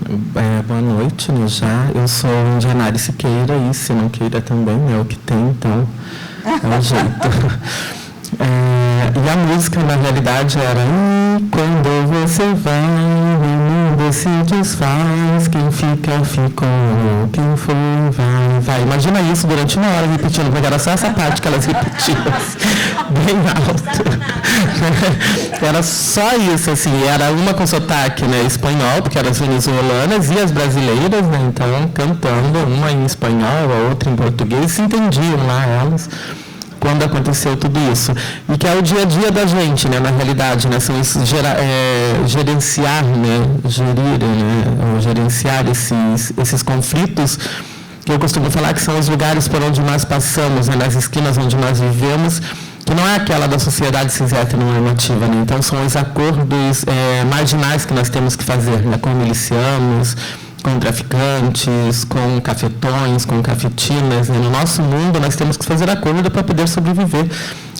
Boa noite, né, já. Eu sou Indianari Siqueira e se não queira também, é o que tem, então é o jeito. E a música, na realidade, era quando você vai, o mundo se desfaz, quem fica, ficou, quem foi, vai. Imagina isso durante uma hora repetindo, porque era só essa parte que elas repetiam, bem alto. Era só isso, assim, era uma com sotaque, né, espanhol, porque eram as venezuelanas e as brasileiras, né, então cantando, uma em espanhol, a outra em português, se entendiam lá elas. Quando aconteceu tudo isso. E que é o dia a dia da gente, né, na realidade, né, são esses gerenciar, né, gerir, né, ou gerenciar esses conflitos, que eu costumo falar que são os lugares por onde nós passamos, né, nas esquinas onde nós vivemos, que não é aquela da sociedade cis heteronormativa, né, então são os acordos marginais que nós temos que fazer, né, com milicianos, com traficantes, com cafetões, com cafetinas. Né? No nosso mundo, nós temos que fazer acordo para poder sobreviver.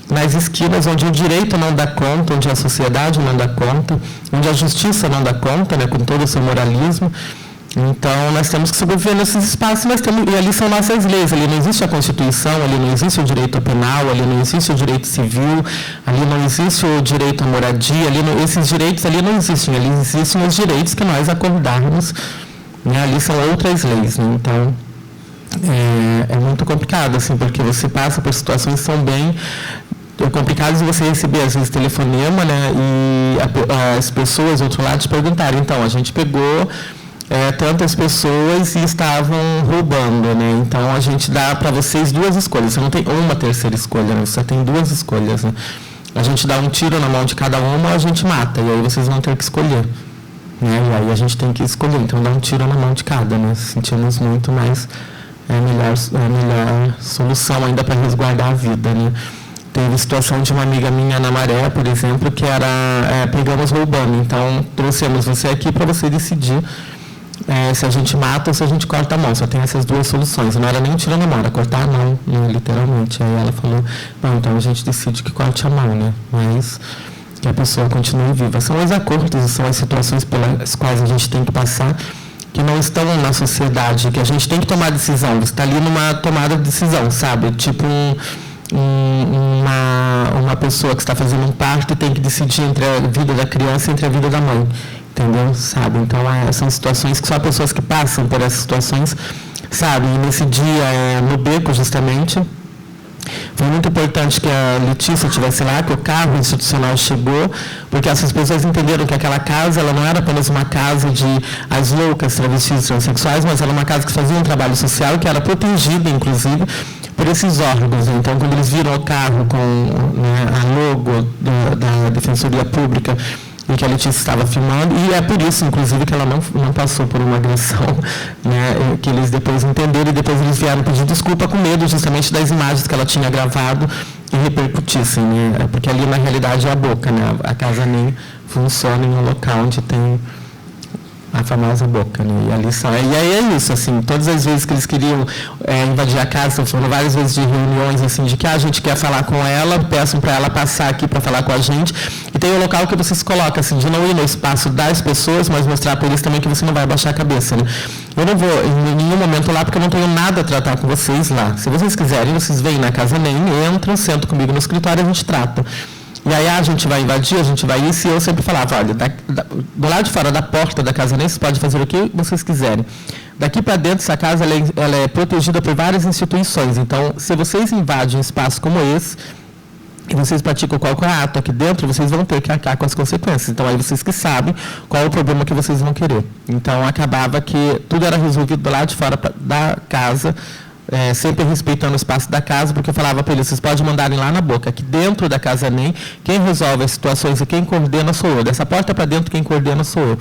Nas esquinas onde o direito não dá conta, onde a sociedade não dá conta, onde a justiça não dá conta, né? Com todo o seu moralismo. Então, nós temos que sobreviver nesses espaços, e ali são nossas leis. Ali não existe a Constituição, ali não existe o direito penal, ali não existe o direito civil, ali não existe o direito à moradia, esses direitos ali não existem. Ali existem os direitos que nós acordarmos. Ali são outras leis, né? Então é muito complicado, assim, porque você passa por situações que são bem complicadas de você receber, às vezes, telefonema, né? E as pessoas do outro lado te perguntarem, então, a gente pegou tantas pessoas e estavam roubando, né? Então a gente dá para vocês duas escolhas, você não tem uma terceira escolha, né? Você tem duas escolhas, né? A gente dá um tiro na mão de cada uma ou a gente mata, e aí vocês vão ter que escolher. E aí a gente tem que escolher, então dá um tiro na mão de cada, né? Sentimos muito, mas é a melhor solução ainda para resguardar a vida, né? Teve a situação de uma amiga minha na Maré, por exemplo, que era pegamos roubando, então trouxemos você aqui para você decidir se a gente mata ou se a gente corta a mão, só tem essas duas soluções. Não era nem um tiro na mão, era cortar a mão, né? Literalmente. Aí ela falou, não, então a gente decide que corte a mão, né? Mas que a pessoa continue viva. São os acordos, são as situações pelas quais a gente tem que passar, que não estão na sociedade, que a gente tem que tomar decisão. Você está ali numa tomada de decisão, sabe? Tipo uma pessoa que está fazendo um parto e tem que decidir entre a vida da criança e entre a vida da mãe. Entendeu? Sabe? Então, são situações que só pessoas que passam por essas situações, sabe? E nesse dia, no Beco, justamente, foi muito importante que a Letícia estivesse lá, que o carro institucional chegou, porque essas pessoas entenderam que aquela casa ela não era apenas uma casa de as loucas, travestis, transexuais, mas era uma casa que fazia um trabalho social, que era protegida, inclusive, por esses órgãos. Então, quando eles viram o carro com a logo da Defensoria Pública, em que a Letícia estava filmando, e é por isso, inclusive, que ela não passou por uma agressão, né, que eles depois entenderam, e depois eles vieram pedir desculpa com medo justamente das imagens que ela tinha gravado e repercutissem, né, porque ali, na realidade, é a boca, né, a casa nem funciona em um local onde tem a famosa boca, né? E ali e aí é isso, assim, todas as vezes que eles queriam invadir a casa, foram várias vezes de reuniões, assim, de que a gente quer falar com ela, peçam para ela passar aqui para falar com a gente, e tem o local que você se coloca, assim, de não ir no espaço das pessoas, mas mostrar para eles também que você não vai abaixar a cabeça, né? Eu não vou em nenhum momento lá, porque eu não tenho nada a tratar com vocês lá. Se vocês quiserem, vocês vêm na casa nem entram, sentam comigo no escritório e a gente trata. E aí a gente vai invadir, a gente vai isso, e eu sempre falava, olha, do lado de fora da porta da casa nem, vocês podem fazer o que vocês quiserem. Daqui para dentro, essa casa ela é protegida por várias instituições. Então, se vocês invadem um espaço como esse, e vocês praticam qualquer ato aqui dentro, vocês vão ter que arcar com as consequências. Então, aí vocês que sabem qual é o problema que vocês vão querer. Então, acabava que tudo era resolvido do lado de fora da casa, sempre respeitando o espaço da casa, porque eu falava para eles, vocês podem mandarem lá na boca, aqui dentro da casa nem, quem resolve as situações e quem coordena sou eu. Dessa porta para dentro, quem coordena sou eu.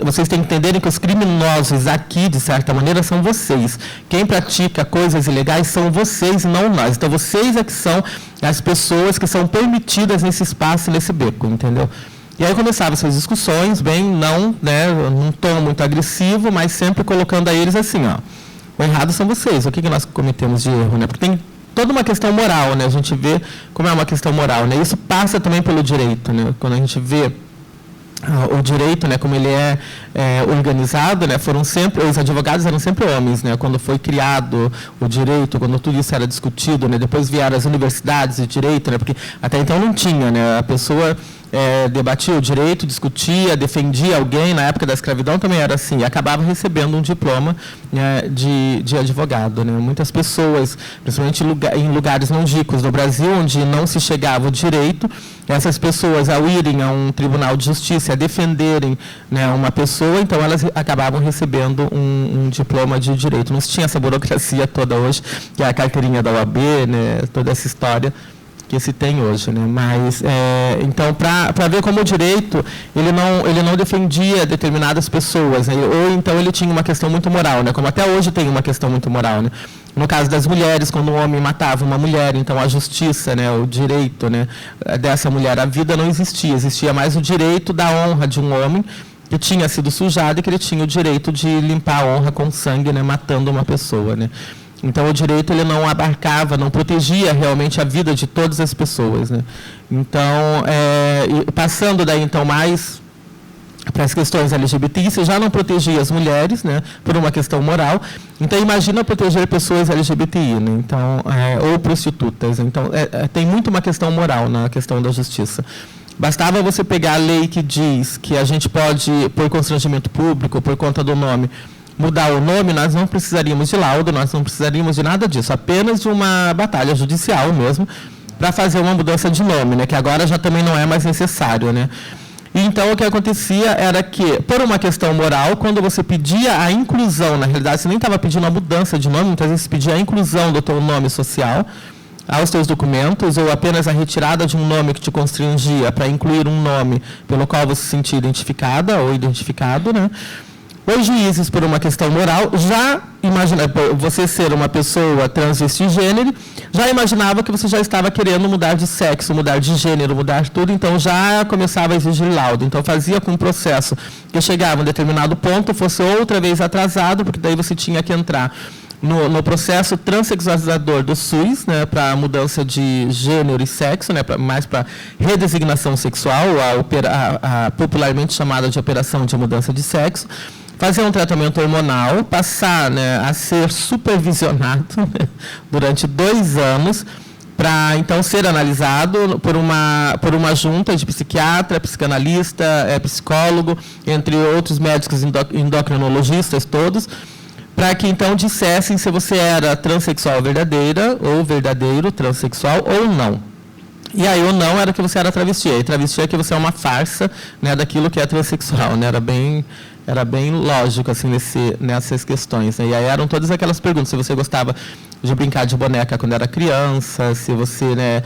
Vocês têm que entenderem que os criminosos aqui, de certa maneira, são vocês. Quem pratica coisas ilegais são vocês e não nós. Então, vocês é que são as pessoas que são permitidas nesse espaço, nesse beco, entendeu? E aí começavam essas discussões, num tom muito agressivo, mas sempre colocando a eles assim, ó, o errado são vocês, o que nós cometemos de erro, né? Porque tem toda uma questão moral, né? A gente vê como é uma questão moral, né? Isso passa também pelo direito, né? Quando a gente vê o direito, né, como ele é organizado, né, foram sempre, os advogados eram sempre homens, né, quando foi criado o direito, quando tudo isso era discutido, né, depois vieram as universidades de direito, né, porque até então não tinha, né, a pessoa debatia o direito, discutia, defendia alguém, na época da escravidão também era assim, e acabava recebendo um diploma, né, de advogado, né. Muitas pessoas, principalmente em lugares longínquos do Brasil, onde não se chegava o direito, essas pessoas, ao irem a um tribunal de justiça, a defenderem, né, uma pessoa, então elas acabavam recebendo um diploma de direito. Não se tinha essa burocracia toda hoje, que é a carteirinha da OAB, né, toda essa história que se tem hoje, né? Mas então, para ver como o direito ele não defendia determinadas pessoas, né? Ou então ele tinha uma questão muito moral, né? Como até hoje tem uma questão muito moral, né? No caso das mulheres, quando um homem matava uma mulher, então a justiça, né, o direito, né, dessa mulher, a vida não existia, existia mais o direito da honra de um homem que tinha sido sujado e que ele tinha o direito de limpar a honra com sangue, né, matando uma pessoa, né? Então, o direito ele não abarcava, não protegia realmente a vida de todas as pessoas, né? Então, passando daí, então, mais para as questões LGBTI, você já não protegia as mulheres, né, por uma questão moral. Então, imagina proteger pessoas LGBTI, né? Então, ou prostitutas. Então, tem muito uma questão moral na questão da justiça. Bastava você pegar a lei que diz que a gente pode, por constrangimento público, por conta do nome, mudar o nome, nós não precisaríamos de laudo, nós não precisaríamos de nada disso, apenas de uma batalha judicial mesmo, para fazer uma mudança de nome, né, que agora já também não é mais necessário, né. E então o que acontecia era que, por uma questão moral, quando você pedia a inclusão, na realidade você nem estava pedindo a mudança de nome, muitas vezes você pedia a inclusão do teu nome social aos teus documentos, ou apenas a retirada de um nome que te constrangia para incluir um nome pelo qual você se sentia identificada ou identificado, né. Os juízes, por uma questão moral, já imagina, você ser uma pessoa transvestigênero, já imaginava que você já estava querendo mudar de sexo, mudar de gênero, mudar tudo, então já começava a exigir laudo. Então fazia com o processo que chegava a um determinado ponto, fosse outra vez atrasado, porque daí você tinha que entrar no processo transexualizador do SUS, né, para mudança de gênero e sexo, né, mais para redesignação sexual, a popularmente chamada de operação de mudança de sexo, fazer um tratamento hormonal, passar, né, a ser supervisionado, né, durante 2 anos, para então ser analisado por uma junta de psiquiatra, psicanalista, psicólogo, entre outros médicos endocrinologistas todos, para que então dissessem se você era transexual verdadeira ou verdadeiro transexual ou não. E aí o não era que você era travesti, e travesti é que você é uma farsa, né, daquilo que é transexual, né, era bem lógico assim, nessas questões, né? E aí eram todas aquelas perguntas, se você gostava de brincar de boneca quando era criança, se você, né,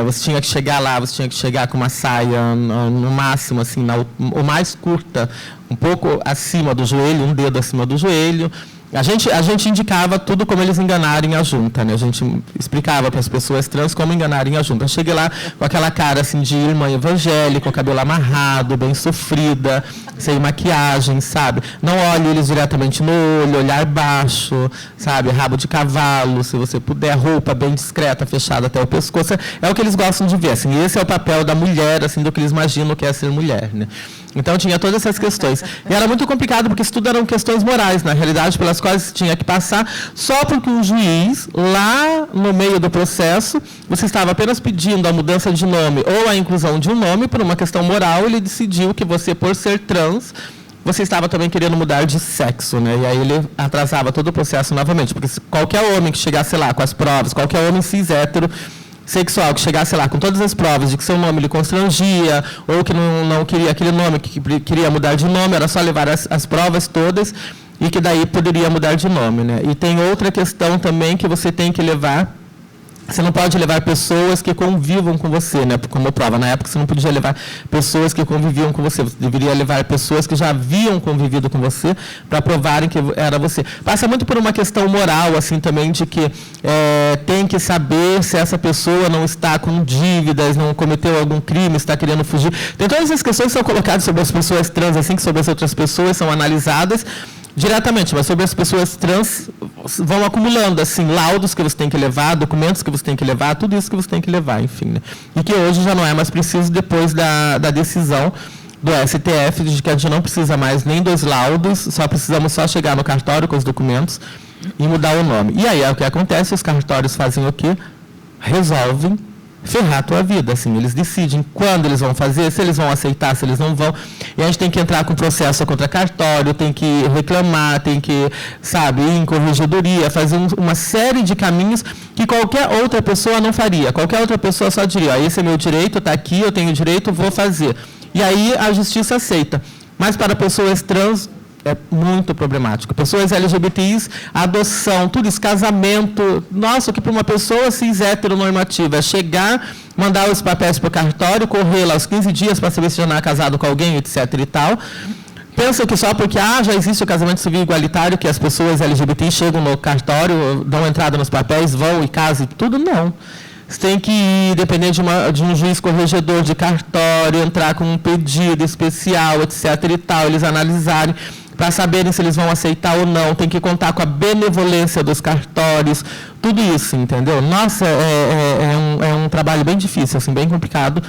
você tinha que chegar lá, você tinha que chegar com uma saia no máximo, assim, o mais curta, um pouco acima do joelho, um dedo acima do joelho. A gente indicava tudo como eles enganarem a junta, né? A gente explicava para as pessoas trans como enganarem a junta. Eu cheguei lá com aquela cara assim de irmã evangélica, com o cabelo amarrado, bem sofrida, sem maquiagem, sabe? Não olhe eles diretamente no olho, olhar baixo, sabe? Rabo de cavalo, se você puder, roupa bem discreta, fechada até o pescoço. É o que eles gostam de ver, assim. Esse é o papel da mulher, assim, do que eles imaginam que é ser mulher, né? Então, tinha todas essas questões. E era muito complicado, porque isso tudo eram questões morais, na realidade, pelas quais você tinha que passar, só porque um juiz, lá no meio do processo, você estava apenas pedindo a mudança de nome ou a inclusão de um nome, por uma questão moral, ele decidiu que você, por ser trans, você estava também querendo mudar de sexo, né? E aí ele atrasava todo o processo novamente, porque qualquer homem que chegasse lá com as provas, qualquer homem cis hétero, sexual, que chegasse lá com todas as provas de que seu nome lhe constrangia, ou que não queria aquele nome, que queria mudar de nome, era só levar as provas todas, e que daí poderia mudar de nome, né? E tem outra questão também que você tem que levar. Você não pode levar pessoas que convivam com você, né, como prova. Na época, você não podia levar pessoas que conviviam com você. Você deveria levar pessoas que já haviam convivido com você para provarem que era você. Passa muito por uma questão moral, assim, também, de que tem que saber se essa pessoa não está com dívidas, não cometeu algum crime, está querendo fugir. Tem todas essas questões que são colocadas sobre as pessoas trans, assim, que sobre as outras pessoas são analisadas diretamente, mas sobre as pessoas trans vão acumulando, assim, laudos que você tem que levar, documentos que você tem que levar, tudo isso que você tem que levar, enfim, né? E que hoje já não é mais preciso depois da decisão do STF, de que a gente não precisa mais nem dos laudos, só precisamos chegar no cartório com os documentos e mudar o nome. E aí é o que acontece, os cartórios fazem o quê? Resolvem ferrar a tua vida, assim, eles decidem quando eles vão fazer, se eles vão aceitar, se eles não vão, e a gente tem que entrar com processo contra cartório, tem que reclamar, tem que, sabe, ir em corregedoria, fazer uma série de caminhos que qualquer outra pessoa não faria, qualquer outra pessoa só diria, esse é meu direito, está aqui, eu tenho direito, vou fazer. E aí a justiça aceita. Mas para pessoas trans, é muito problemático. Pessoas LGBTIs, adoção, tudo isso, casamento. Nossa, que para uma pessoa cis heteronormativa é chegar, mandar os papéis para o cartório, correr lá os 15 dias para saber se já não é casado com alguém, etc. e tal. Pensa que só porque já existe o casamento civil igualitário, que as pessoas LGBTI chegam no cartório, dão entrada nos papéis, vão e casam, tudo não. Você tem que ir, dependendo de um juiz corregedor de cartório, entrar com um pedido especial, etc. e tal, eles analisarem, para saberem se eles vão aceitar ou não, tem que contar com a benevolência dos cartórios, tudo isso, entendeu? Nossa, é um trabalho bem difícil, assim, bem complicado.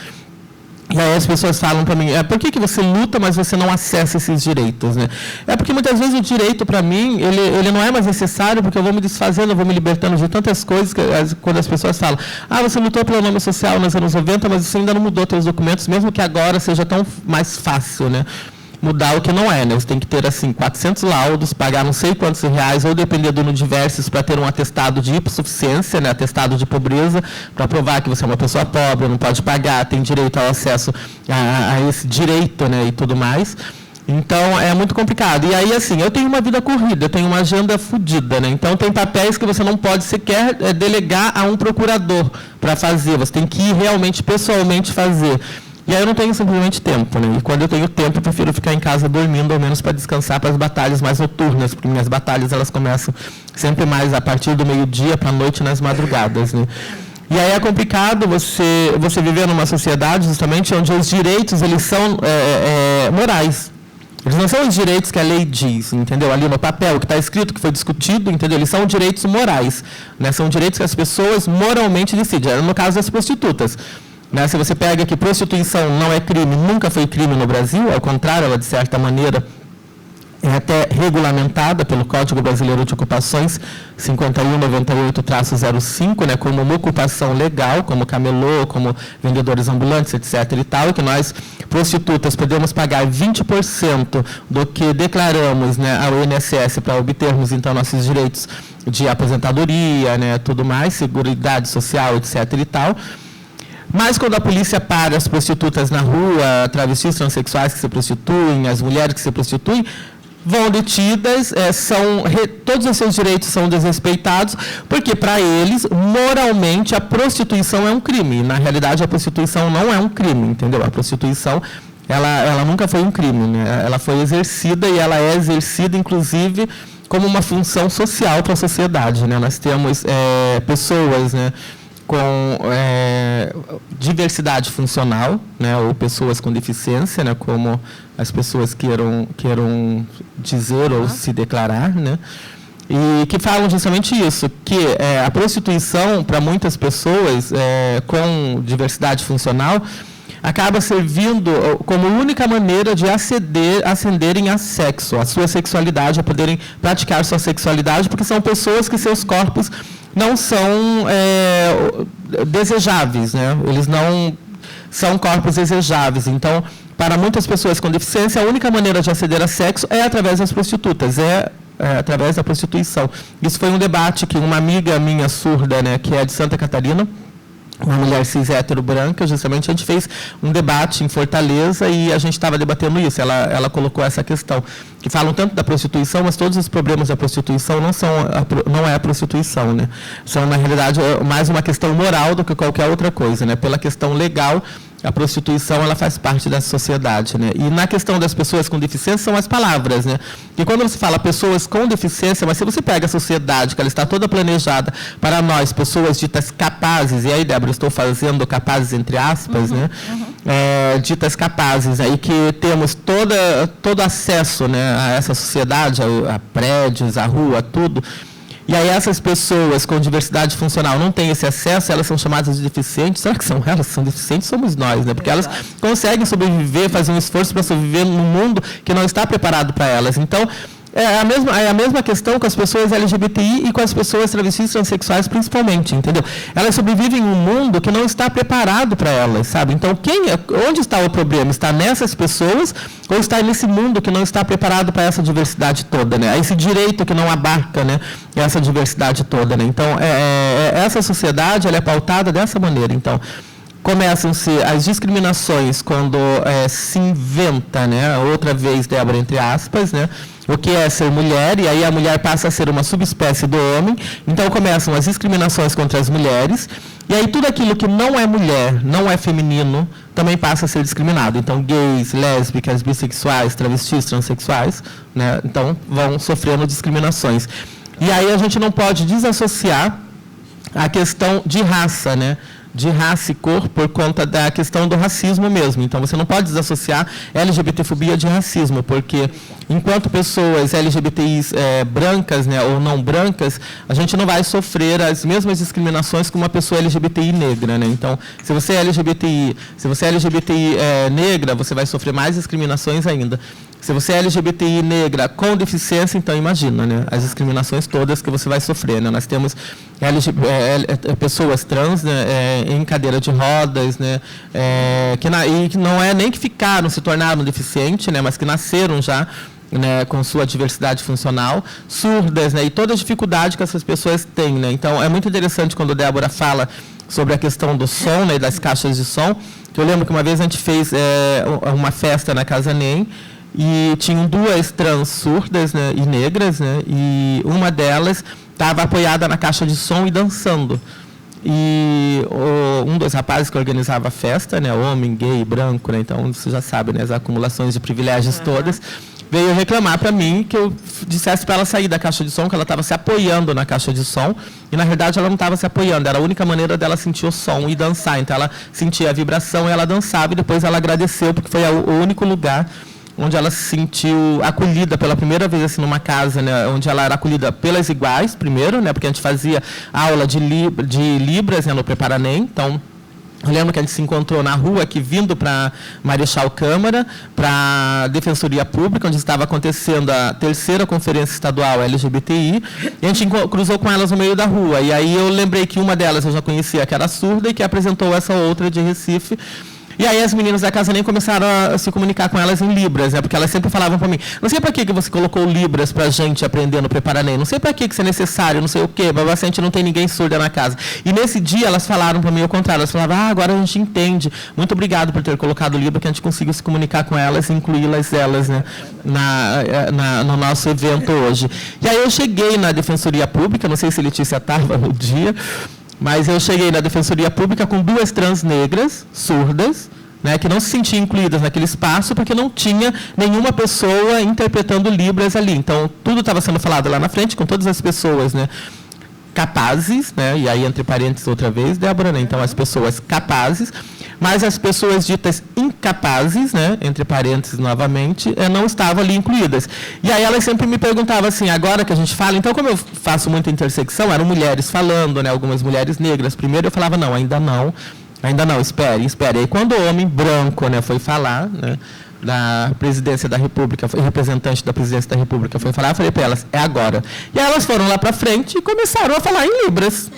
E aí as pessoas falam para mim, por que você luta, mas você não acessa esses direitos, né? É porque muitas vezes o direito, para mim, ele não é mais necessário, porque eu vou me desfazendo, eu vou me libertando de tantas coisas, que quando as pessoas falam, você lutou pelo nome social nos anos 90, mas você ainda não mudou seus documentos, mesmo que agora seja tão mais fácil, né? Mudar o que não é, né? Você tem que ter, assim, 400 laudos, pagar não sei quantos reais, ou depender do Universos para ter um atestado de hipossuficiência, né? Atestado de pobreza, para provar que você é uma pessoa pobre, não pode pagar, tem direito ao acesso a esse direito, né? E tudo mais. Então, é muito complicado. E aí, assim, eu tenho uma vida corrida, eu tenho uma agenda fodida, né? Então, tem papéis que você não pode sequer delegar a um procurador para fazer, você tem que ir realmente, pessoalmente fazer. E aí eu não tenho simplesmente tempo, né? E quando eu tenho tempo, eu prefiro ficar em casa dormindo, ao menos para descansar para as batalhas mais noturnas, porque minhas batalhas elas começam sempre mais a partir do meio-dia para a noite, nas madrugadas, né? E aí é complicado você viver numa sociedade justamente onde os direitos eles são morais. Eles não são os direitos que a lei diz, entendeu? Ali no papel, que está escrito, que foi discutido, entendeu? Eles são direitos morais, né? São direitos que as pessoas moralmente decidem. No caso das prostitutas. Né, se você pega que prostituição não é crime, nunca foi crime no Brasil, ao contrário, ela, de certa maneira, é até regulamentada pelo Código Brasileiro de Ocupações 5198-05, né, como uma ocupação legal, como camelô, como vendedores ambulantes, etc. e tal, e que nós, prostitutas, podemos pagar 20% do que declaramos, né, ao INSS para obtermos, então, nossos direitos de aposentadoria, né, tudo mais, seguridade social, etc. e tal. Mas quando a polícia para as prostitutas na rua, travestis transexuais que se prostituem, as mulheres que se prostituem, vão detidas, todos os seus direitos são desrespeitados, porque para eles, moralmente, a prostituição é um crime. Na realidade, a prostituição não é um crime, entendeu? A prostituição, ela nunca foi um crime, né? Ela foi exercida e ela é exercida, inclusive, como uma função social para a sociedade, né? Nós temos pessoas, né, com diversidade funcional, né, ou pessoas com deficiência, né, como as pessoas queiram dizer ou se declarar, né, e que falam justamente isso, que a prostituição, para muitas pessoas com diversidade funcional, acaba servindo como única maneira de ascenderem a sexo, a sua sexualidade, a poderem praticar sua sexualidade, porque são pessoas que seus corpos não são desejáveis, né? Eles não são corpos desejáveis. Então, para muitas pessoas com deficiência, a única maneira de aceder a sexo é através das prostitutas, através da prostituição. Isso foi um debate que uma amiga minha surda, né, que é de Santa Catarina, uma mulher cis hétero branca, justamente a gente fez um debate em Fortaleza e a gente estava debatendo isso. Ela colocou essa questão, que falam tanto da prostituição, mas todos os problemas da prostituição não é a prostituição, né? São, na realidade, mais uma questão moral do que qualquer outra coisa, né? Pela questão legal, a prostituição ela faz parte da sociedade, né? E na questão das pessoas com deficiência são as palavras, né? E quando você fala pessoas com deficiência, mas se você pega a sociedade, que ela está toda planejada para nós, pessoas ditas capazes, e aí, Débora, estou fazendo capazes entre aspas, né? Ditas capazes, aí que temos todo acesso, né, a essa sociedade, a prédios, a rua, tudo. e aí essas pessoas com diversidade funcional não têm esse acesso, elas são chamadas de deficientes. Será que são elas? São deficientes? Somos nós, né? Porque elas conseguem sobreviver, fazer um esforço para sobreviver num mundo que não está preparado para elas. Então, é a mesma questão com as pessoas LGBTI e com as pessoas travestis transexuais, principalmente, entendeu? Elas sobrevivem em um mundo que não está preparado para elas, sabe? Então, onde está o problema? Está nessas pessoas ou está nesse mundo que não está preparado para essa diversidade toda, né? Esse direito que não abarca, né, essa diversidade toda, né? Então, essa sociedade ela é pautada dessa maneira. Então, começam-se as discriminações quando se inventa, né, outra vez, Débora, entre aspas, né, o que é ser mulher, e aí a mulher passa a ser uma subespécie do homem. Então começam as discriminações contra as mulheres, e aí tudo aquilo que não é mulher, não é feminino, também passa a ser discriminado. Então gays, lésbicas, bissexuais, travestis, transexuais, né, então vão sofrendo discriminações. E aí a gente não pode desassociar a questão de raça, né, de raça e cor por conta da questão do racismo mesmo. Então, você não pode desassociar LGBTfobia de racismo, porque enquanto pessoas LGBTIs brancas, né, ou não brancas, a gente não vai sofrer as mesmas discriminações que uma pessoa LGBTI negra, né? Então, se você é LGBTI negra, você vai sofrer mais discriminações ainda. Se você é LGBTI negra com deficiência, então imagina, né, as discriminações todas que você vai sofrer, né? Nós temos pessoas trans, né, em cadeira de rodas, né, que não é nem que ficaram, se tornaram deficientes, né, mas que nasceram já, né, com sua diversidade funcional, surdas, né, e toda a dificuldade que essas pessoas têm, né? Então, é muito interessante quando a Débora fala sobre a questão do som, né, e das caixas de som, que eu lembro que uma vez a gente fez uma festa na Casa NEM, e tinham duas trans surdas, né, e negras, né, e uma delas estava apoiada na caixa de som e dançando. E um dos rapazes que organizava a festa, né, homem, gay, branco, né, então você já sabe, né, as acumulações de privilégios todas, veio reclamar para mim que eu dissesse para ela sair da caixa de som, que ela estava se apoiando na caixa de som, e na verdade ela não estava se apoiando, era a única maneira dela sentir o som e dançar. Então ela sentia a vibração e ela dançava, e depois ela agradeceu, porque foi o único lugar onde ela se sentiu acolhida pela primeira vez assim, numa casa, né, onde ela era acolhida pelas iguais, primeiro, né, porque a gente fazia aula de Libras, né, no Preparanem. Então, eu lembro que a gente se encontrou na rua aqui, vindo para Marechal Câmara, para a Defensoria Pública, onde estava acontecendo a 3ª Conferência Estadual LGBTI, e a gente cruzou com elas no meio da rua. E aí eu lembrei que uma delas eu já conhecia, que era surda, e que apresentou essa outra de Recife. E aí as meninas da Casa NEM começaram a se comunicar com elas em Libras, né? Porque elas sempre falavam para mim, não sei para que você colocou Libras para a gente aprender no Preparanem, não sei para que isso é necessário, não sei o quê, mas a gente não tem ninguém surda na casa. E nesse dia elas falaram para mim o contrário, elas falavam, agora a gente entende, muito obrigado por ter colocado Libra, que a gente conseguiu se comunicar com elas e incluí-las né, no nosso evento hoje. E aí eu cheguei na Defensoria Pública, não sei se Letícia estava no dia, mas eu cheguei na Defensoria Pública com duas trans negras, surdas, né, que não se sentiam incluídas naquele espaço porque não tinha nenhuma pessoa interpretando Libras ali. Então, tudo estava sendo falado lá na frente, com todas as pessoas, né, capazes, né, e aí entre parênteses outra vez, Débora, né, então as pessoas capazes, mas as pessoas ditas incapazes, né, entre parênteses novamente, não estavam ali incluídas. E aí elas sempre me perguntavam assim, agora que a gente fala, então como eu faço muita intersecção, eram mulheres falando, né, algumas mulheres negras, primeiro eu falava, não, ainda não, espere. E aí quando o homem branco, né, foi falar, né, da presidência da República, foi representante da presidência da República, foi falar, eu falei para elas, é agora. E aí elas foram lá para frente e começaram a falar em Libras.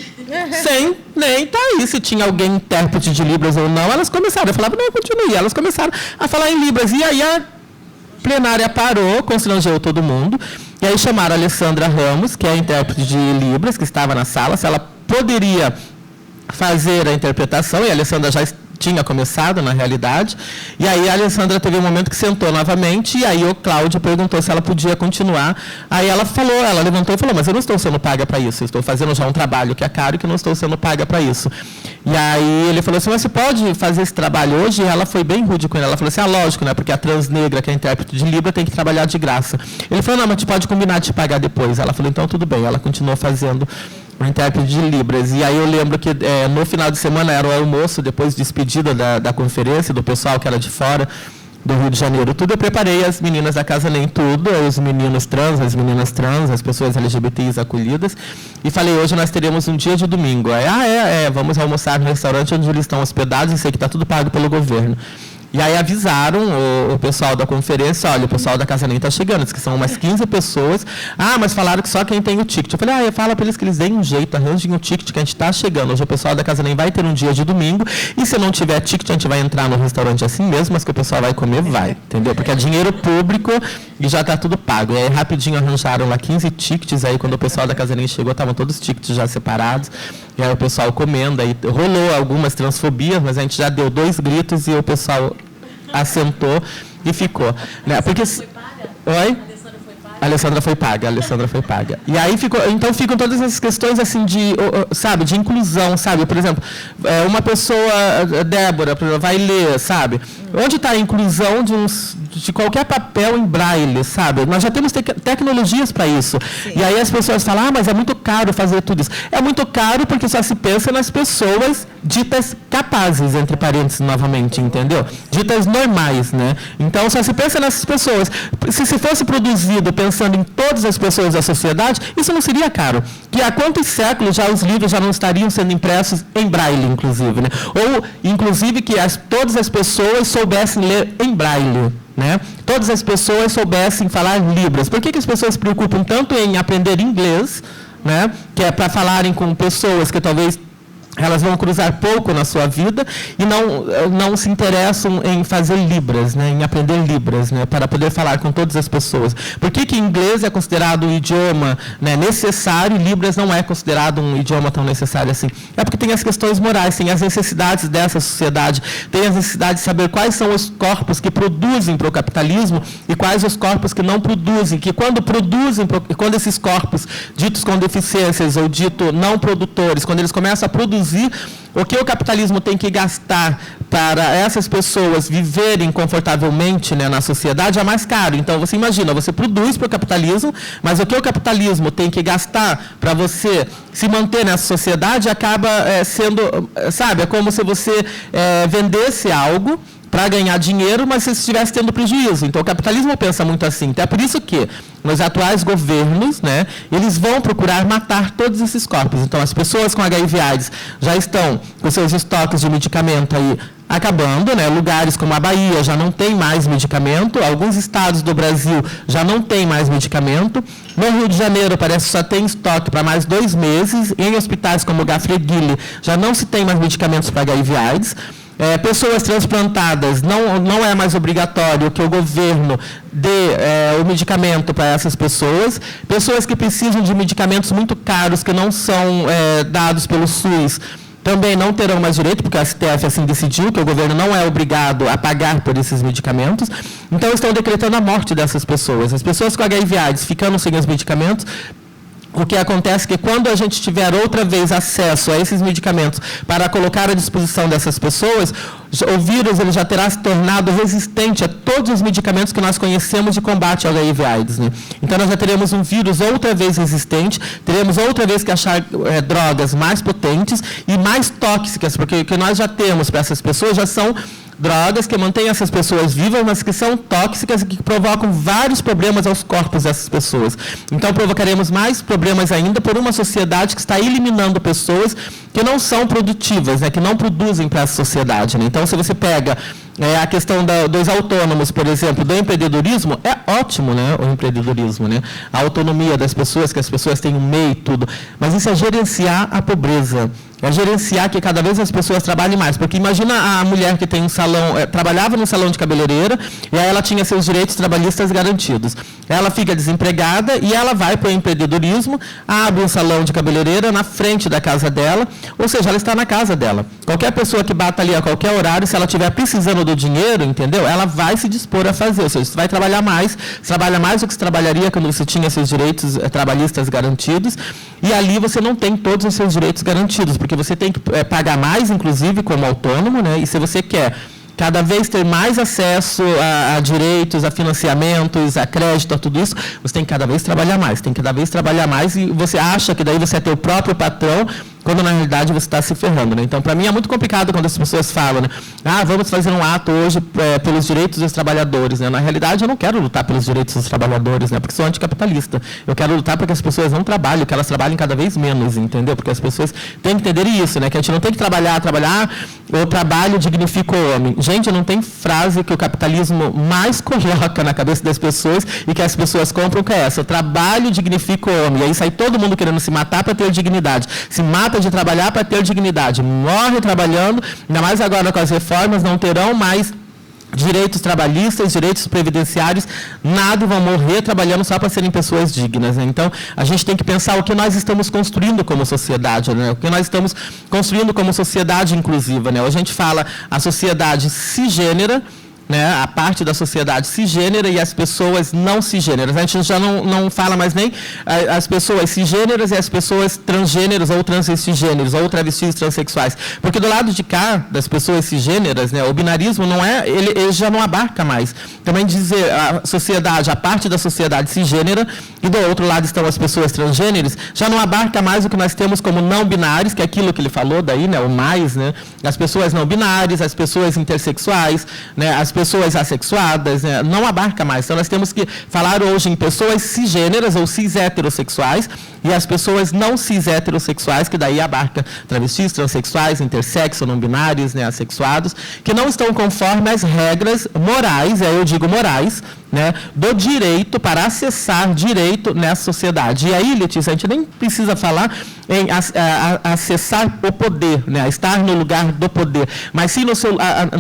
Sem nem tá aí se tinha alguém intérprete de Libras ou não, elas começaram, eu falava, não, continue. Elas começaram a falar em Libras. E aí a plenária parou, constrangeu todo mundo, e aí chamaram a Alessandra Ramos, que é a intérprete de Libras, que estava na sala, se ela poderia fazer a interpretação, e a Alessandra já tinha começado, na realidade, e aí a Alessandra teve um momento que sentou novamente, e aí o Cláudio perguntou se ela podia continuar, aí ela levantou e falou, mas eu não estou sendo paga para isso, eu estou fazendo já um trabalho que é caro e que não estou sendo paga para isso. E aí ele falou assim, mas você pode fazer esse trabalho hoje? E ela foi bem rude com ele, ela falou assim, lógico, né, porque a trans negra, que é intérprete de Libra, tem que trabalhar de graça. Ele falou, não, mas a gente pode combinar de te pagar depois. Ela falou, então tudo bem, ela continuou fazendo o intérprete de Libras. E aí eu lembro que no final de semana era o almoço, depois de despedida da conferência, do pessoal que era de fora, do Rio de Janeiro. Tudo eu preparei as meninas da Casa Nem Tudo, os meninos trans, as meninas trans, as pessoas LGBTs acolhidas, e falei, hoje nós teremos um dia de domingo. Aí, vamos almoçar no restaurante onde eles estão hospedados, e sei que está tudo pago pelo governo. E aí avisaram o pessoal da conferência, olha, o pessoal da Casa Nem está chegando, diz que são umas 15 pessoas. Mas falaram que só quem tem o ticket. Eu falei, fala para eles que eles deem um jeito, arranjem o ticket que a gente está chegando. Hoje o pessoal da Casa Nem vai ter um dia de domingo, e se não tiver ticket, a gente vai entrar no restaurante assim mesmo, mas que o pessoal vai comer, vai, entendeu? Porque é dinheiro público e já está tudo pago. E aí rapidinho arranjaram lá 15 tickets, aí quando o pessoal da Casa Nem chegou, estavam todos os tickets já separados, e aí o pessoal comendo, aí rolou algumas transfobias, mas a gente já deu 2 gritos e o pessoal assentou e ficou. Né? Porque... Oi? A Alessandra foi paga. E aí então ficam todas essas questões assim de inclusão, sabe? Por exemplo, uma pessoa, Débora, vai ler, sabe? Onde está a inclusão de qualquer papel em braille, sabe? Nós já temos tecnologias para isso. Sim. E aí as pessoas falam, mas é muito caro fazer tudo isso. É muito caro porque só se pensa nas pessoas ditas capazes, entre parênteses novamente, entendeu? Ditas normais, né? Então só se pensa nessas pessoas. Se fosse produzido pensando em todas as pessoas da sociedade, isso não seria caro. Que há quantos séculos já os livros já não estariam sendo impressos em braille, inclusive, né? Ou, inclusive, que todas as pessoas soubessem ler em braille, né? Todas as pessoas soubessem falar libras. Por que as pessoas se preocupam tanto em aprender inglês, né? Que é para falarem com pessoas que talvez elas vão cruzar pouco na sua vida e não se interessam em fazer libras, né, em aprender libras, né, para poder falar com todas as pessoas. Por que inglês é considerado um idioma, né, necessário e libras não é considerado um idioma tão necessário assim? É porque tem as questões morais, tem as necessidades dessa sociedade, tem as necessidades de saber quais são os corpos que produzem para o capitalismo e quais os corpos que não produzem, que quando produzem, quando esses corpos ditos com deficiências ou dito não produtores, quando eles começam a produzir, o que o capitalismo tem que gastar para essas pessoas viverem confortavelmente, né, na sociedade é mais caro. Então, você imagina, você produz para o capitalismo, mas o que o capitalismo tem que gastar para você se manter nessa sociedade acaba sendo, sabe, é como se você vendesse algo para ganhar dinheiro, mas se estivesse tendo prejuízo. Então, o capitalismo pensa muito assim. Então, é por isso que nos atuais governos, né, eles vão procurar matar todos esses corpos. Então, as pessoas com HIV/AIDS já estão com seus estoques de medicamento aí acabando, né? Lugares como a Bahia já não tem mais medicamento, alguns estados do Brasil já não tem mais medicamento. No Rio de Janeiro, parece que só tem estoque para mais 2 meses. Em hospitais como o Gafreguili já não se tem mais medicamentos para HIV/AIDS. Pessoas transplantadas, não é mais obrigatório que o governo dê o medicamento para essas pessoas. Pessoas que precisam de medicamentos muito caros, que não são dados pelo SUS, também não terão mais direito, porque a STF assim decidiu, que o governo não é obrigado a pagar por esses medicamentos. Então, estão decretando a morte dessas pessoas. As pessoas com HIV/AIDS ficando sem os medicamentos. O que acontece é que quando a gente tiver outra vez acesso a esses medicamentos para colocar à disposição dessas pessoas, o vírus ele já terá se tornado resistente a todos os medicamentos que nós conhecemos de combate ao HIV/AIDS. Né? Então, nós já teremos um vírus outra vez resistente, teremos outra vez que achar drogas mais potentes e mais tóxicas, porque o que nós já temos para essas pessoas já são drogas que mantêm essas pessoas vivas, mas que são tóxicas e que provocam vários problemas aos corpos dessas pessoas. Então, provocaremos mais problemas ainda por uma sociedade que está eliminando pessoas que não são produtivas, né, que não produzem para a sociedade. Né? Então, se você pega a questão dos autônomos, por exemplo, do empreendedorismo, é ótimo, né, o empreendedorismo, né? A autonomia das pessoas, que as pessoas têm um MEI e tudo, mas isso é gerenciar a pobreza. É gerenciar que cada vez as pessoas trabalhem mais. Porque imagina a mulher que tem um salão, trabalhava num salão de cabeleireira, e aí ela tinha seus direitos trabalhistas garantidos. Ela fica desempregada e ela vai para o empreendedorismo, abre um salão de cabeleireira na frente da casa dela, ou seja, ela está na casa dela. Qualquer pessoa que bata ali a qualquer horário, se ela estiver precisando do dinheiro, entendeu? Ela vai se dispor a fazer. Ou seja, você vai trabalhar mais, você trabalha mais do que você trabalharia quando você tinha seus direitos trabalhistas garantidos, e ali você não tem todos os seus direitos garantidos, porque você tem que pagar mais, inclusive, como autônomo, né? E se você quer cada vez ter mais acesso a direitos, a financiamentos, a crédito, a tudo isso, você tem que cada vez trabalhar mais, e você acha que daí você é teu próprio patrão, quando na realidade você está se ferrando, né? Então, para mim é muito complicado quando as pessoas falam, né? Vamos fazer um ato hoje pelos direitos dos trabalhadores, né? Na realidade, eu não quero lutar pelos direitos dos trabalhadores, né? Porque sou anticapitalista. Eu quero lutar para que as pessoas não trabalhem, que elas trabalhem cada vez menos, entendeu? Porque as pessoas têm que entender isso, né? Que a gente não tem que trabalhar, o trabalho dignifica o homem. Gente, não tem frase que o capitalismo mais coloca na cabeça das pessoas e que as pessoas compram, que é essa: o trabalho dignifica o homem. E aí sai todo mundo querendo se matar para ter dignidade. Se mata de trabalhar para ter dignidade. Morre trabalhando, ainda mais agora com as reformas, não terão mais direitos trabalhistas, direitos previdenciários, nada, vão morrer trabalhando só para serem pessoas dignas, né? Então, a gente tem que pensar o que nós estamos construindo como sociedade, né? O que nós estamos construindo como sociedade inclusiva, né? A gente fala a sociedade cisgênera, né, a parte da sociedade cisgênera e as pessoas não cisgêneras. A gente já não fala mais nem as pessoas cisgêneras e as pessoas transgêneros ou transcisgêneros ou travestis transexuais. Porque do lado de cá, das pessoas cisgêneras, né, o binarismo não é, ele já não abarca mais. Também dizer a sociedade, a parte da sociedade cisgênera, e do outro lado estão as pessoas transgêneros, já não abarca mais o que nós temos como não binários, que é aquilo que ele falou daí, né, o mais, né, as pessoas não binárias, as pessoas intersexuais, né, as pessoas assexuadas, né, não abarca mais. Então, nós temos que falar hoje em pessoas cisgêneras ou cis-heterossexuais e as pessoas não cis-heterossexuais, que daí abarca travestis, transexuais, intersexo, não binários, né, assexuados, que não estão conforme as regras morais, eu digo morais, né, do direito para acessar direito nessa sociedade. E aí, Letícia, a gente nem precisa falar em acessar o poder, né, estar no lugar do poder, mas sim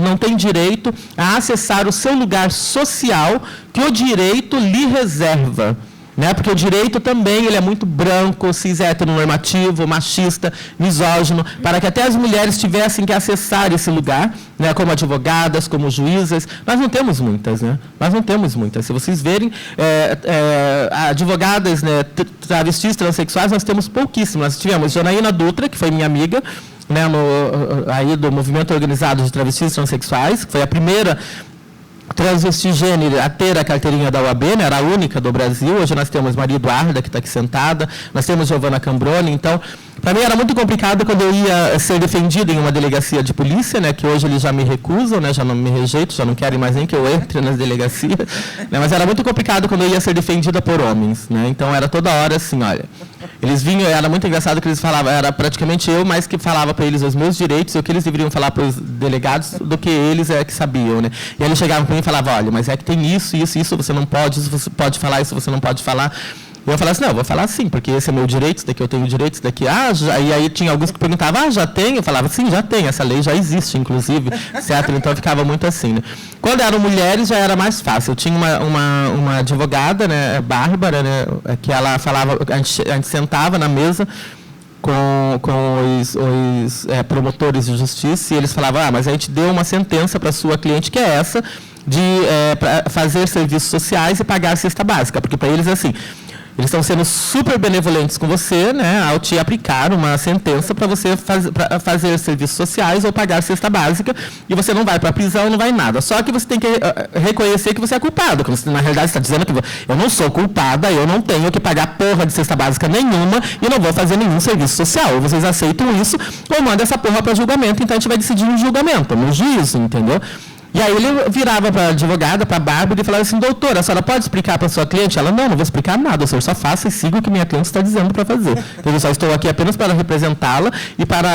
não tem direito a acessar o seu lugar social que o direito lhe reserva. Né? Porque o direito também ele é muito branco, cis-heteronormativo, machista, misógino, para que até as mulheres tivessem que acessar esse lugar, né? Como advogadas, como juízas. Nós não temos muitas, né? Nós não temos muitas. Se vocês verem, advogadas, né, travestis, transexuais, nós temos pouquíssimas. Nós tivemos Janaína Dutra, que foi minha amiga, né, aí do movimento organizado de travestis transexuais, que foi a primeira transvestigênero a ter a carteirinha da UAB, né, era a única do Brasil. Hoje nós temos Maria Eduarda, que está aqui sentada, nós temos Giovana Cambroni. Então, para mim era muito complicado quando eu ia ser defendida em uma delegacia de polícia, né, que hoje eles já me recusam, né, já não me rejeitam, já não querem mais nem que eu entre nas delegacias, né, mas era muito complicado quando eu ia ser defendida por homens, né, então era toda hora assim, olha, eles vinham, era muito engraçado que eles falavam, era praticamente eu mais que falava para eles os meus direitos e o que eles deveriam falar para os delegados do que eles que sabiam, né, e aí eles chegavam para mim e falavam, olha, mas é que tem isso, você não pode, isso você pode falar, isso você não pode falar. Eu falava assim, não, eu vou falar sim, porque esse é meu direito, isso daqui eu tenho direito, isso daqui, e aí tinha alguns que perguntavam, já tem? Eu falava, sim, já tem, essa lei já existe, inclusive, certo? Então ficava muito assim, né? Quando eram mulheres, já era mais fácil. Eu tinha uma advogada, né, Bárbara, né, que ela falava, a gente sentava na mesa com os promotores de justiça e eles falavam, mas a gente deu uma sentença para a sua cliente, que é essa, de fazer serviços sociais e pagar a cesta básica, porque para eles é assim, eles estão sendo super benevolentes com você, né, ao te aplicar uma sentença para você fazer serviços sociais ou pagar a cesta básica, e você não vai para a prisão, não vai nada. Só que você tem que reconhecer que você é culpado, que você, na realidade, está dizendo que eu não sou culpada, eu não tenho que pagar porra de cesta básica nenhuma e não vou fazer nenhum serviço social. Ou vocês aceitam isso ou mandam essa porra para julgamento, então a gente vai decidir no julgamento, no juízo, entendeu? E aí ele virava para a advogada, para a Bárbara, e falava assim, doutora, a senhora pode explicar para a sua cliente? Ela, não vou explicar nada, o senhor só faça e siga o que minha cliente está dizendo para fazer. Então, eu só estou aqui apenas para representá-la e para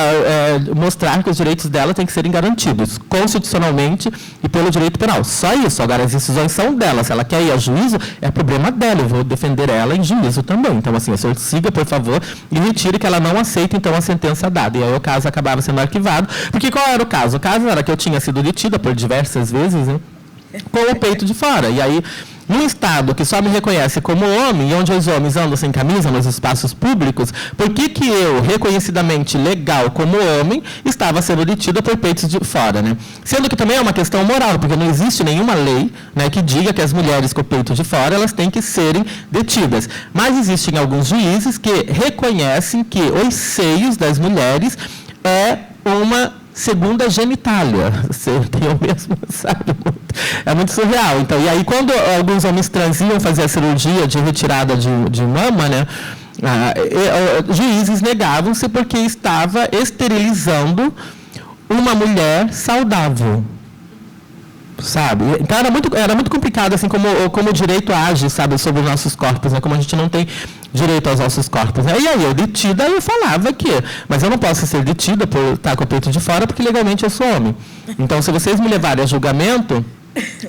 mostrar que os direitos dela têm que serem garantidos, constitucionalmente e pelo direito penal. Só isso. Agora, as decisões são dela. Se ela quer ir a juízo, é problema dela. Eu vou defender ela em juízo também. Então, assim, o senhor siga, por favor, e retire que ela não aceita, então, a sentença dada. E aí o caso acabava sendo arquivado. Porque qual era o caso? O caso era que eu tinha sido detida por diversas vezes, né, com o peito de fora. E aí, num Estado que só me reconhece como homem, e onde os homens andam sem camisa nos espaços públicos, por que eu, reconhecidamente legal como homem, estava sendo detida por peitos de fora, né? Sendo que também é uma questão moral, porque não existe nenhuma lei, né, que diga que as mulheres com o peito de fora, elas têm que serem detidas. Mas existem alguns juízes que reconhecem que os seios das mulheres é uma segunda genitália. Você tem o mesmo, sabe? É muito surreal. Então, e aí, quando alguns homens trans iam fazer a cirurgia de retirada de mama, né, juízes negavam-se porque estava esterilizando uma mulher saudável. Sabe? Então era muito complicado assim como o direito age, sabe, sobre os nossos corpos, né? Como a gente não tem direito aos nossos corpos, né? E aí eu detida, eu falava que, mas eu não posso ser detida por estar com o peito de fora porque legalmente eu sou homem. Então se vocês me levarem a julgamento,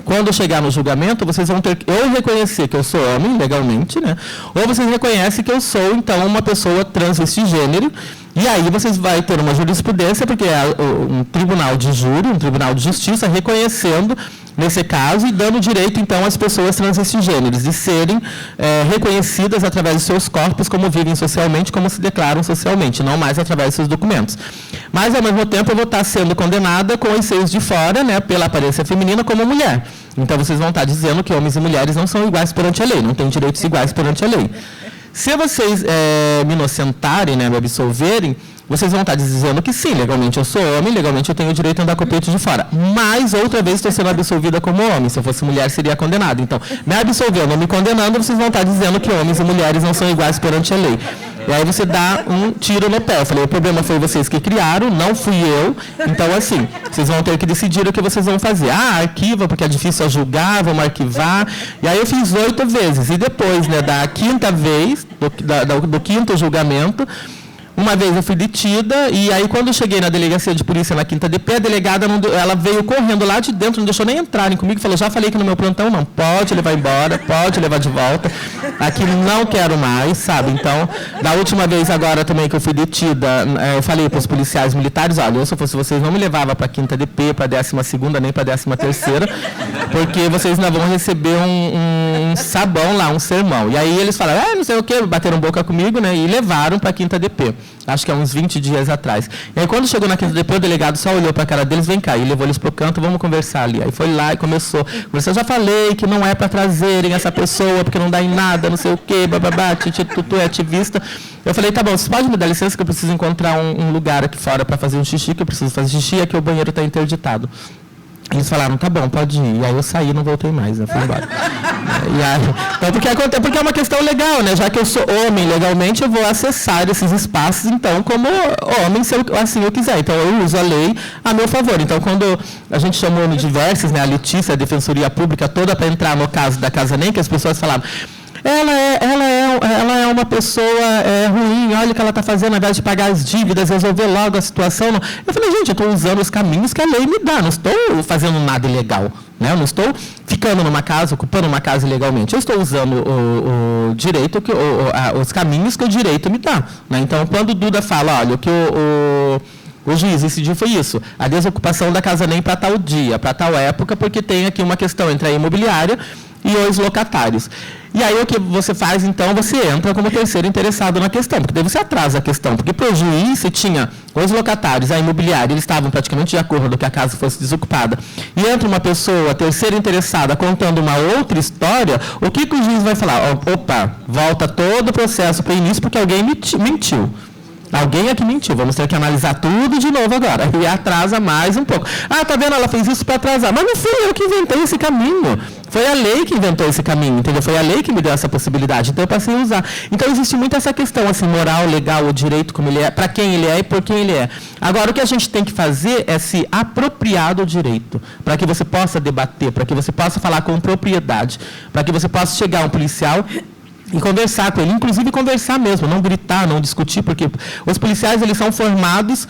quando eu chegar no julgamento, vocês vão ter que ou reconhecer que eu sou homem legalmente, né? Ou vocês reconhecem que eu sou então uma pessoa trans cisgênero. E aí vocês vão ter uma jurisprudência, porque é um tribunal de júri, um tribunal de justiça, reconhecendo, nesse caso, e dando direito, então, às pessoas trans e cisgêneros, de serem reconhecidas através dos seus corpos, como vivem socialmente, como se declaram socialmente, não mais através dos seus documentos. Mas, ao mesmo tempo, eu vou estar sendo condenada com os seios de fora, né, pela aparência feminina, como mulher. Então, vocês vão estar dizendo que homens e mulheres não são iguais perante a lei, não têm direitos iguais perante a lei. Se vocês me inocentarem, né, me absolverem, vocês vão estar dizendo que sim, legalmente eu sou homem, legalmente eu tenho o direito de andar com o peito de fora. Mas, outra vez, estou sendo absolvida como homem. Se eu fosse mulher, seria condenada. Então, me absolvendo ou me condenando, vocês vão estar dizendo que homens e mulheres não são iguais perante a lei. E aí você dá um tiro no pé. Eu falei, o problema foi vocês que criaram, não fui eu. Então, assim, vocês vão ter que decidir o que vocês vão fazer. Arquiva, porque é difícil julgar, vamos arquivar. E aí eu fiz 8 vezes. E depois, né, da quinta vez, do quinto julgamento, uma vez eu fui detida, e aí quando eu cheguei na delegacia de polícia na 5ª DP, a delegada, ela veio correndo lá de dentro, não deixou nem entrarem comigo, falou, já falei que no meu plantão não, pode levar embora, pode levar de volta, aqui não quero mais, sabe? Então, da última vez agora também que eu fui detida, eu falei para os policiais militares, olha, se eu fosse vocês, não me levava para a 5ª DP, para a 12ª, nem para a 13ª, porque vocês ainda vão receber um sabão lá, um sermão. E aí eles falaram, não sei o quê, bateram boca comigo, né, e levaram para a 5ª DP. Acho que há uns 20 dias atrás. E aí, quando chegou na 5ª DP, o delegado só olhou para a cara deles, vem cá, e levou eles para o canto, vamos conversar ali. Aí foi lá e começou. Eu já falei que não é para trazerem essa pessoa, porque não dá em nada, não sei o quê, bababá, tu é ativista. Eu falei, tá bom, você pode me dar licença que eu preciso encontrar um lugar aqui fora para fazer um xixi, que eu preciso fazer xixi, aqui o banheiro está interditado. Eles falaram, tá bom, pode ir. E aí eu saí e não voltei mais, né? Fui embora. E aí, então, porque é uma questão legal, né? Já que eu sou homem legalmente, eu vou acessar esses espaços, então, como homem, se eu, assim eu quiser. Então, eu uso a lei a meu favor. Então, quando a gente chamou no Diversas, né, a Letícia, a Defensoria Pública toda, para entrar no caso da Casa NEM, que as pessoas falavam, ela é uma pessoa ruim, olha o que ela está fazendo, ao invés de pagar as dívidas, resolver logo a situação. Eu falei, gente, eu estou usando os caminhos que a lei me dá, não estou fazendo nada ilegal. Né? Eu não estou ficando numa casa, ocupando uma casa ilegalmente. Eu estou usando o direito, os caminhos que o direito me dá. Né? Então, quando o Duda fala, olha, o que o juiz decidiu foi isso, a desocupação da Casa NEM para tal dia, para tal época, porque tem aqui uma questão entre a imobiliária e os locatários. E aí o que você faz, então, você entra como terceiro interessado na questão, porque daí você atrasa a questão, porque para o juiz, se tinha os locatários, a imobiliária, eles estavam praticamente de acordo que a casa fosse desocupada, e entra uma pessoa, terceira interessada, contando uma outra história, o que o juiz vai falar? Opa, volta todo o processo para o início, porque alguém mentiu. Alguém aqui mentiu, vamos ter que analisar tudo de novo agora. E atrasa mais um pouco. Tá vendo? Ela fez isso para atrasar. Mas não fui eu que inventei esse caminho. Foi a lei que inventou esse caminho, entendeu? Foi a lei que me deu essa possibilidade. Então eu passei a usar. Então existe muito essa questão, assim, moral, legal, o direito, como ele é, para quem ele é e por quem ele é. Agora, o que a gente tem que fazer é se apropriar do direito, para que você possa debater, para que você possa falar com propriedade, para que você possa chegar a um policial e conversar com ele, inclusive conversar mesmo, não gritar, não discutir, porque os policiais, eles são formados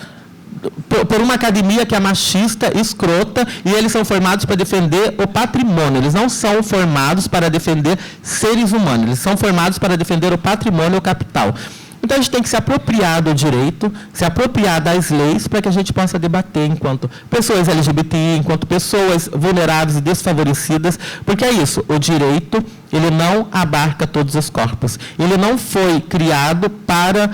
por uma academia que é machista, escrota, e eles são formados para defender o patrimônio, eles não são formados para defender seres humanos, eles são formados para defender o patrimônio e o capital. Então, a gente tem que se apropriar do direito, se apropriar das leis, para que a gente possa debater enquanto pessoas LGBTI, enquanto pessoas vulneráveis e desfavorecidas, porque é isso, o direito, ele não abarca todos os corpos. Ele não foi criado para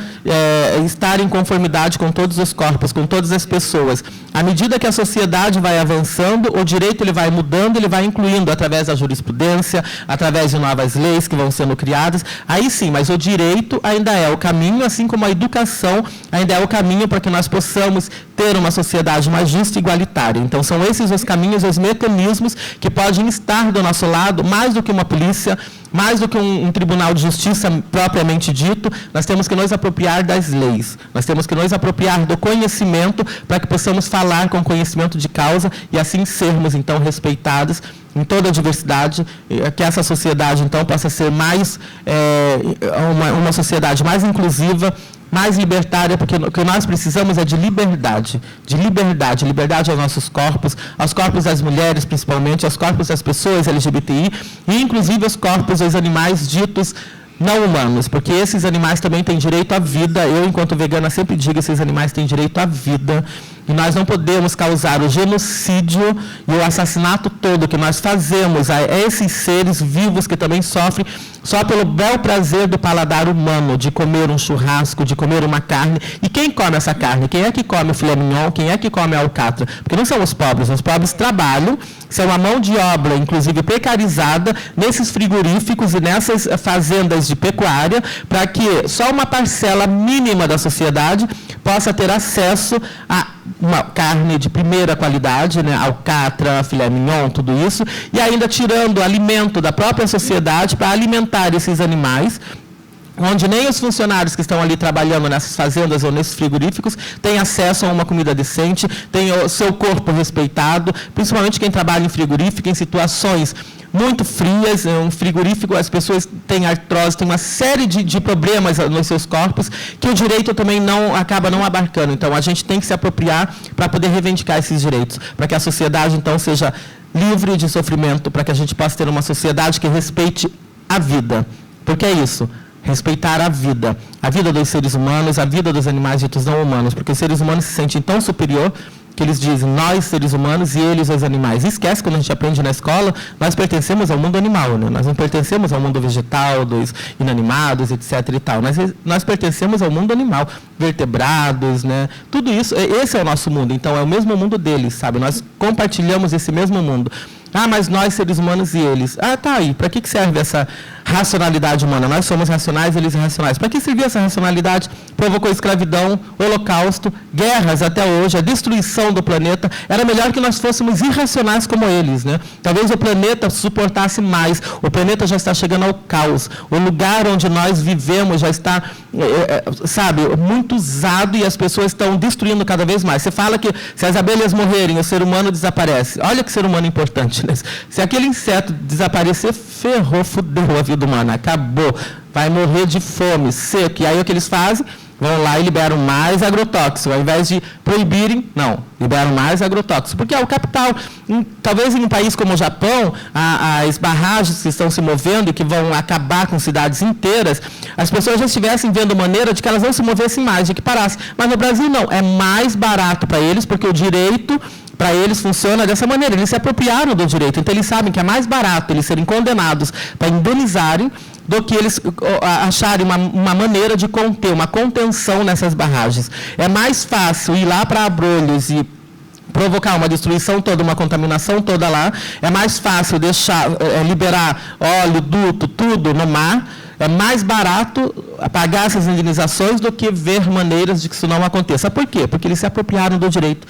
estar em conformidade com todos os corpos, com todas as pessoas. À medida que a sociedade vai avançando, o direito ele vai mudando, ele vai incluindo através da jurisprudência, através de novas leis que vão sendo criadas. Aí sim, mas o direito ainda é o caminho, assim como a educação ainda é o caminho para que nós possamos ter uma sociedade mais justa e igualitária. Então, são esses os caminhos, os mecanismos que podem estar do nosso lado, mais do que uma polícia, instância, mais do que um tribunal de justiça propriamente dito, nós temos que nos apropriar das leis, nós temos que nos apropriar do conhecimento para que possamos falar com conhecimento de causa e assim sermos, então, respeitados em toda a diversidade, que essa sociedade, então, possa ser mais, uma sociedade mais inclusiva, mais libertária, porque o que nós precisamos é de liberdade aos nossos corpos, aos corpos das mulheres, principalmente, aos corpos das pessoas LGBTI, e inclusive aos corpos dos animais ditos não humanos, porque esses animais também têm direito à vida. Eu, enquanto vegana, sempre digo que esses animais têm direito à vida, e nós não podemos causar o genocídio e o assassinato todo que nós fazemos a esses seres vivos que também sofrem só pelo bel prazer do paladar humano, de comer um churrasco, de comer uma carne. E quem come essa carne? Quem é que come o filé mignon? Quem é que come a alcatra? Porque não são os pobres trabalham, são a mão de obra, inclusive precarizada, nesses frigoríficos e nessas fazendas de pecuária, para que só uma parcela mínima da sociedade possa ter acesso a uma carne de primeira qualidade, né, alcatra, filé mignon, tudo isso, e ainda tirando alimento da própria sociedade para alimentar esses animais, onde nem os funcionários que estão ali trabalhando nessas fazendas ou nesses frigoríficos têm acesso a uma comida decente, têm o seu corpo respeitado, principalmente quem trabalha em frigorífico, em situações muito frias, um frigorífico, as pessoas têm artrose, têm uma série de problemas nos seus corpos, que o direito também acaba não abarcando. Então, a gente tem que se apropriar para poder reivindicar esses direitos, para que a sociedade, então, seja livre de sofrimento, para que a gente possa ter uma sociedade que respeite a vida. Porque é isso, respeitar a vida dos seres humanos, a vida dos animais ditos não humanos, porque os seres humanos se sentem tão superior que eles dizem, nós, seres humanos, e eles, os animais. E esquece, quando a gente aprende na escola, nós pertencemos ao mundo animal, né? Nós não pertencemos ao mundo vegetal, dos inanimados, etc. e tal. Nós pertencemos ao mundo animal, vertebrados, né? Tudo isso, esse é o nosso mundo, então é o mesmo mundo deles, sabe? Nós compartilhamos esse mesmo mundo. Ah, mas nós, seres humanos, e eles. Ah, tá aí, para que serve essa racionalidade humana? Nós somos racionais, eles irracionais. Para que servia essa racionalidade? Provocou escravidão, holocausto, guerras até hoje, a destruição do planeta. Era melhor que nós fôssemos irracionais como eles, né? Talvez o planeta suportasse mais. O planeta já está chegando ao caos. O lugar onde nós vivemos já está, sabe, muito usado e as pessoas estão destruindo cada vez mais. Você fala que se as abelhas morrerem, o ser humano desaparece. Olha que ser humano importante. Se aquele inseto desaparecer, ferrou, fudeu a vida humana, acabou, vai morrer de fome, seco. E aí o que eles fazem? Vão lá e liberam mais agrotóxico, ao invés de proibirem, não, liberam mais agrotóxico, porque é o capital. Talvez em um país como o Japão, as barragens que estão se movendo e que vão acabar com cidades inteiras, as pessoas já estivessem vendo maneira de que elas não se movessem mais, de que parassem. Mas no Brasil não, é mais barato para eles, porque o direito para eles funciona dessa maneira, eles se apropriaram do direito, então eles sabem que é mais barato eles serem condenados para indenizarem do que eles acharem uma maneira de conter, uma contenção nessas barragens. É mais fácil ir lá para Abrolhos e provocar uma destruição toda, uma contaminação toda lá, é mais fácil deixar, liberar óleo, duto, tudo no mar, é mais barato pagar essas indenizações do que ver maneiras de que isso não aconteça. Por quê? Porque eles se apropriaram do direito.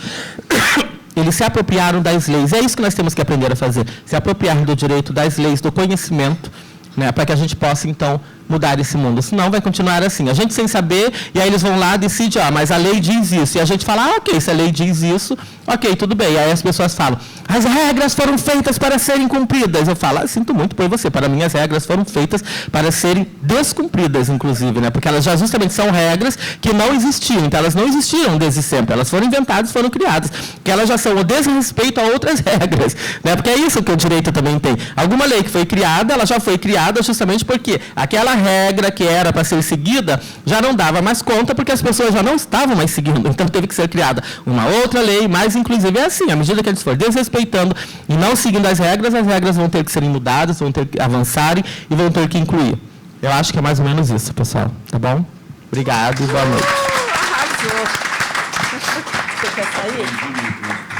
Eles se apropriaram das leis. É isso que nós temos que aprender a fazer. Se apropriar do direito, das leis, do conhecimento, né, para que a gente possa, então, mudar esse mundo. Senão vai continuar assim. A gente sem saber, e aí eles vão lá e decidem, mas a lei diz isso. E a gente fala, ok, se a lei diz isso, ok, tudo bem. E aí as pessoas falam, as regras foram feitas para serem cumpridas. Eu falo, sinto muito por você. Para mim, as regras foram feitas para serem descumpridas, inclusive, né? Porque elas já justamente são regras que não existiam. Então, elas não existiam desde sempre. Elas foram inventadas, foram criadas. Que elas já são o desrespeito a outras regras, né? Porque é isso que o direito também tem. Alguma lei que foi criada, ela já foi criada justamente porque aquela regra que era para ser seguida já não dava mais conta, porque as pessoas já não estavam mais seguindo. Então, teve que ser criada uma outra lei, mais inclusive é assim, à medida que eles forem desrespeitando e não seguindo as regras vão ter que serem mudadas, vão ter que avançarem e vão ter que incluir. Eu acho que é mais ou menos isso, pessoal. Tá bom? Obrigado e boa noite. Arrasou. Você quer sair?